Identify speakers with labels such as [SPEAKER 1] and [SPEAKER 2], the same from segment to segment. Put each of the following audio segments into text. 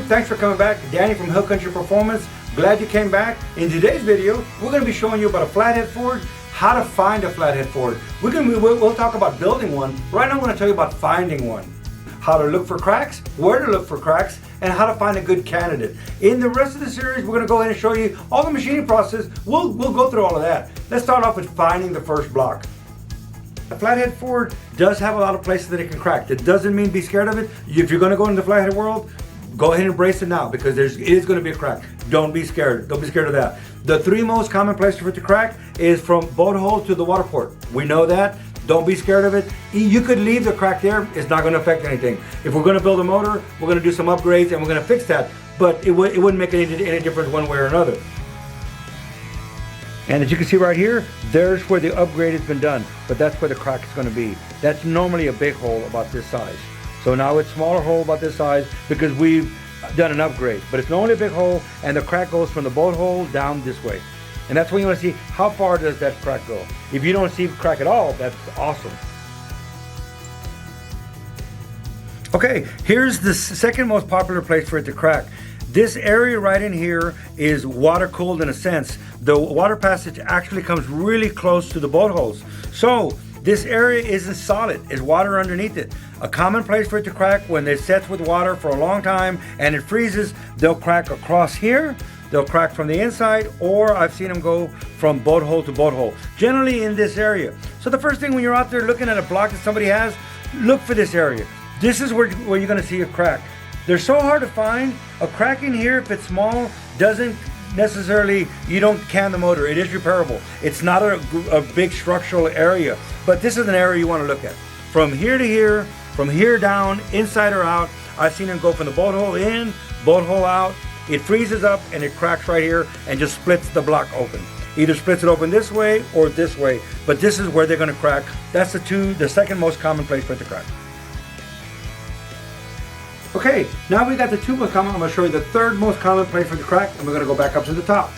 [SPEAKER 1] thanks for coming back. Danny from Hill Country Performance. Glad you came back. In today's video, we're going to be showing you about a Flathead Ford, how to find a Flathead Ford. We'll talk about building one. Right now I'm going to tell you about finding one. How to look for cracks, where to look for cracks, and how to find a good candidate. In the rest of the series, we're going to go ahead and show you all the machining process. We'll go through all of that. Let's start off with finding the first block. A Flathead Ford does have a lot of places that it can crack. That doesn't mean be scared of it. If you're going to go into the Flathead world, go ahead and embrace it now, because it is going to be a crack. Don't be scared. Don't be scared of that. The three most common places for it to crack is from boat hole to the water port. We know that. Don't be scared of it. You could leave the crack there. It's not going to affect anything. If we're going to build a motor, we're going to do some upgrades and we're going to fix that. But it wouldn't make any difference one way or another. And as you can see right here, there's where the upgrade has been done. But that's where the crack is going to be. That's normally a big hole about this size. So now it's a smaller hole about this size because we've done an upgrade. But it's normally a big hole, and the crack goes from the boat hole down this way. And that's when you want to see how far does that crack go. If you don't see crack at all, that's awesome. Okay, here's the second most popular place for it to crack. This area right in here is water cooled in a sense. The water passage actually comes really close to the boat holes. So this area isn't solid, it's water underneath it. A common place for it to crack when it sets with water for a long time and it freezes, they'll crack across here. They'll crack from the inside, or I've seen them go from boat hole to boat hole, generally in this area. So the first thing when you're out there looking at a block that somebody has, look for this area. This is where you're going to see a crack. They're so hard to find. A crack in here, if it's small, doesn't necessarily, you don't can the motor. It is repairable. It's not a big structural area, but this is an area you want to look at. From here to here, from here down, inside or out, I've seen them go from the boat hole in, boat hole out. It freezes up and it cracks right here and just splits the block open. Either splits it open this way or this way, but this is where they're going to crack. That's the second most common place for it to crack. Okay, now we got the two most common. I'm going to show you the third most common place for it to crack, and we're going to go back up to the top.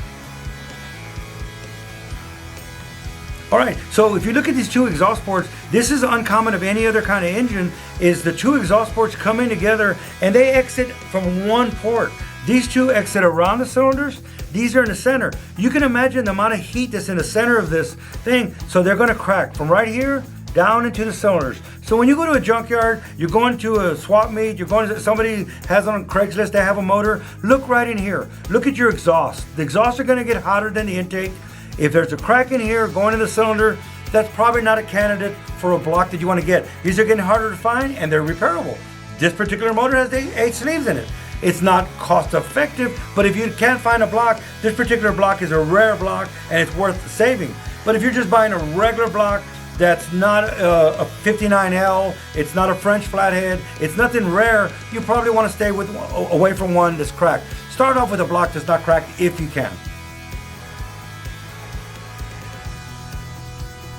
[SPEAKER 1] All right, so if you look at these two exhaust ports, this is uncommon of any other kind of engine, is the two exhaust ports come in together and they exit from one port. These two exit around the cylinders. These are in the center. You can imagine the amount of heat that's in the center of this thing. So they're going to crack from right here down into the cylinders. So when you go to a junkyard, you're going to a swap meet, you're going to, somebody has on Craigslist, they have a motor, look right in here. Look at your exhaust. The exhausts are going to get hotter than the intake. If there's a crack in here going in the cylinder, that's probably not a candidate for a block that you want to get. These are getting harder to find and they're repairable. This particular motor has 8 sleeves in it. It's not cost effective, but if you can't find a block, this particular block is a rare block and it's worth saving. But if you're just buying a regular block that's not a 59L, it's not a French Flathead, it's nothing rare, you probably want to stay away from one that's cracked. Start off with a block that's not cracked if you can.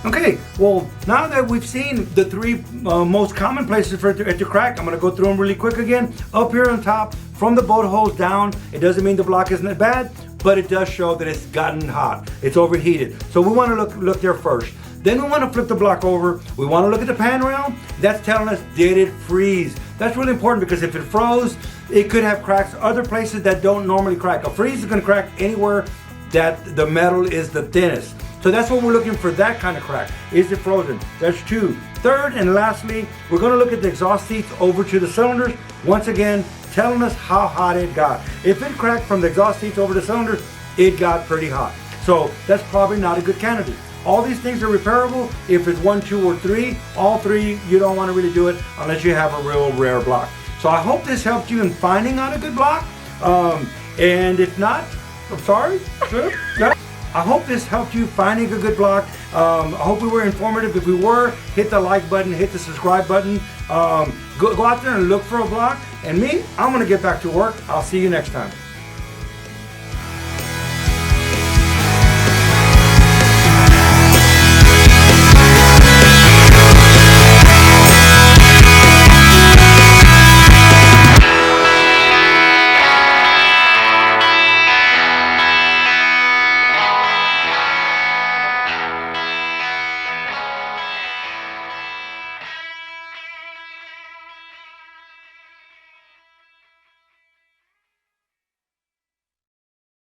[SPEAKER 1] Okay, well, now that we've seen the three most common places for it to crack, I'm going to go through them really quick again. Up here on top, from the boat holes down, it doesn't mean the block isn't bad, but it does show that it's gotten hot. It's overheated. So we want to look there first. Then we want to flip the block over. We want to look at the pan rail. That's telling us, did it freeze? That's really important because if it froze, it could have cracks other places that don't normally crack. A freeze is going to crack anywhere that the metal is the thinnest. So that's what we're looking for, that kind of crack. Is it frozen? That's two. Third and lastly, we're going to look at the exhaust seats over to the cylinders. Once again, telling us how hot it got. If it cracked from the exhaust seats over the cylinders, it got pretty hot. So that's probably not a good candidate. All these things are repairable. If it's 1, 2, or 3, all 3, you don't want to really do it unless you have a real rare block. So I hope this helped you in finding out a good block. And if not, I'm sorry. I hope this helped you finding a good block. I hope we were informative. If we were, hit the like button, hit the subscribe button. Go out there and look for a block. And me, I'm going to get back to work. I'll see you next time.